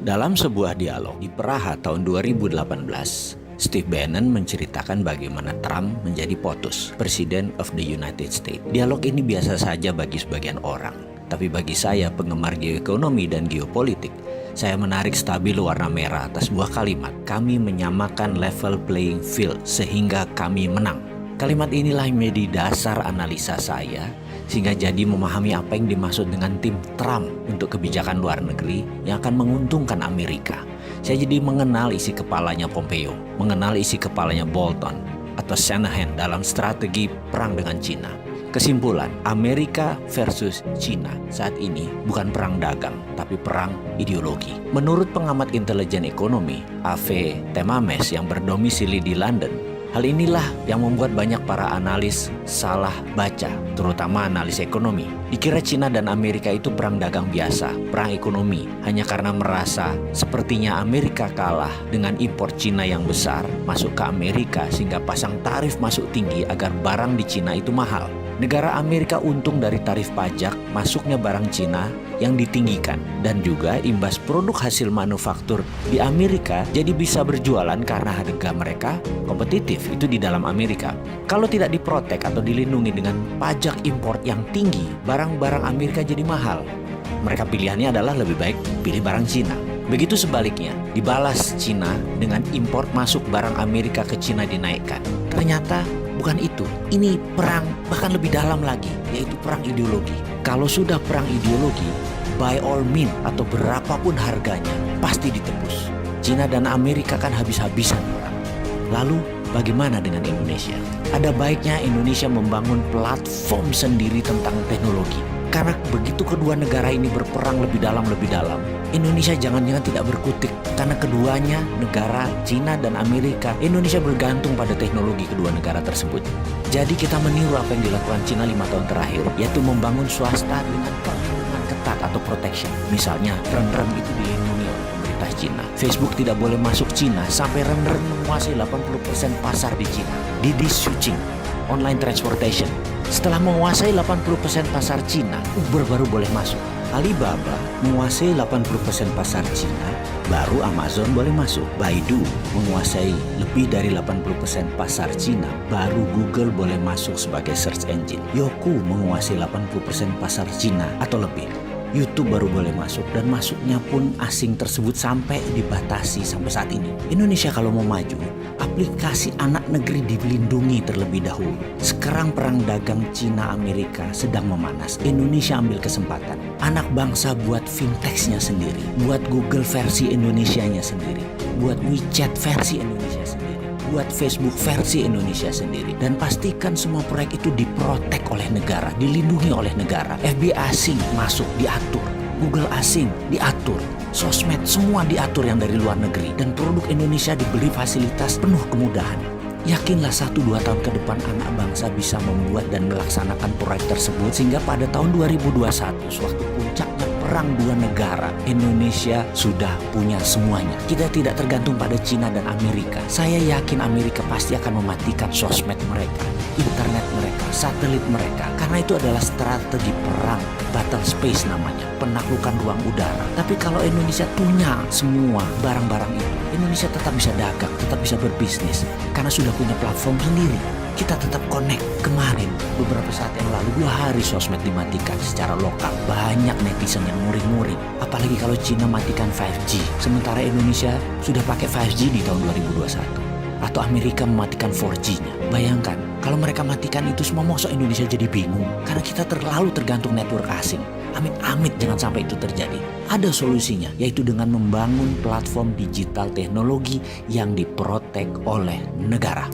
Dalam sebuah dialog di Praha tahun 2018, Steve Bannon menceritakan bagaimana Trump menjadi POTUS, President of the United States. Dialog ini biasa saja bagi sebagian orang, tapi bagi saya, penggemar geoekonomi dan geopolitik, saya menarik stabilo warna merah atas sebuah kalimat. Kami menyamakan level playing field sehingga kami menang. Kalimat inilah yang menjadi dasar analisa saya, sehingga jadi memahami apa yang dimaksud dengan tim Trump untuk kebijakan luar negeri yang akan menguntungkan Amerika. Saya jadi mengenal isi kepalanya Pompeo, mengenal isi kepalanya Bolton atau Shanahan dalam strategi perang dengan Cina. Kesimpulan, Amerika versus Cina saat ini bukan perang dagang, tapi perang ideologi. Menurut pengamat intelijen ekonomi, A.V. Temames yang berdomisili di London, hal inilah yang membuat banyak para analis salah baca, terutama analis ekonomi. Dikira Cina dan Amerika itu perang dagang biasa, perang ekonomi, hanya karena merasa sepertinya Amerika kalah dengan impor Cina yang besar masuk ke Amerika sehingga pasang tarif masuk tinggi agar barang di Cina itu mahal. Negara Amerika untung dari tarif pajak masuknya barang Cina yang ditinggikan, dan juga imbas produk hasil manufaktur di Amerika jadi bisa berjualan karena harga mereka kompetitif itu di dalam Amerika. Kalau tidak diprotek atau dilindungi dengan pajak impor yang tinggi, barang-barang Amerika jadi mahal. Mereka pilihannya adalah lebih baik pilih barang Cina. Begitu sebaliknya, dibalas Cina dengan impor masuk barang Amerika ke Cina dinaikkan. Ternyata bukan itu. Ini perang bahkan lebih dalam lagi, yaitu perang ideologi. Kalau sudah perang ideologi, by all means atau berapapun harganya, pasti ditebus. Cina dan Amerika kan habis-habisan perang. Lalu bagaimana dengan Indonesia? Ada baiknya Indonesia membangun platform sendiri tentang teknologi. Karena begitu kedua negara ini berperang lebih dalam, Indonesia jangan-jangan tidak berkutik. Karena keduanya, negara Cina dan Amerika, Indonesia bergantung pada teknologi kedua negara tersebut. Jadi kita meniru apa yang dilakukan Cina 5 tahun terakhir, yaitu membangun swasta dengan perlindungan ketat atau protection. Misalnya, rem-rem itu dilindungi oleh pemerintah Cina. Facebook tidak boleh masuk Cina sampai rem-rem menguasai 80% pasar di Cina. Didi Chuxing, online transportation. Setelah menguasai 80% pasar Cina, Uber baru boleh masuk. Alibaba menguasai 80% pasar Cina, baru Amazon boleh masuk. Baidu menguasai lebih dari 80% pasar Cina, baru Google boleh masuk sebagai search engine. Youku menguasai 80% pasar Cina atau lebih. YouTube baru boleh masuk, dan masuknya pun asing tersebut sampai dibatasi sampai saat ini. Indonesia kalau mau maju, aplikasi anak negeri dilindungi terlebih dahulu. Sekarang perang dagang Cina Amerika sedang memanas. Indonesia ambil kesempatan. Anak bangsa buat fintechnya sendiri, buat Google versi Indonesianya sendiri, buat WeChat versi Indonesia sendiri, buat Facebook versi Indonesia sendiri, dan pastikan semua proyek itu diprotek oleh negara, dilindungi oleh negara. FBI asing masuk diatur, Google asing diatur, sosmed semua diatur yang dari luar negeri, dan produk Indonesia diberi fasilitas penuh kemudahan. Yakinlah 1-2 tahun ke depan anak bangsa bisa membuat dan melaksanakan proyek tersebut, sehingga pada tahun 2021 sewaktu puncaknya perang dua negara, Indonesia sudah punya semuanya. Kita tidak tergantung pada Cina dan Amerika. Saya yakin Amerika pasti akan mematikan sosmed mereka, internet mereka, satelit mereka, karena itu adalah strategi perang, battle space namanya, penaklukan ruang udara. Tapi kalau Indonesia punya semua barang-barang itu, Indonesia tetap bisa dagang, tetap bisa berbisnis, karena sudah punya platform sendiri. Kita tetap connect. Kemarin, beberapa saat yang lalu, 2 hari sosmed dimatikan secara lokal. Banyak netizen yang muring-muring. Apalagi kalau Cina matikan 5G. Sementara Indonesia sudah pakai 5G di tahun 2021. Atau Amerika mematikan 4G-nya. Bayangkan, kalau mereka matikan itu semua, mosok Indonesia jadi bingung. Karena kita terlalu tergantung network asing. Amit-amit jangan sampai itu terjadi. Ada solusinya, yaitu dengan membangun platform digital teknologi yang diprotek oleh negara.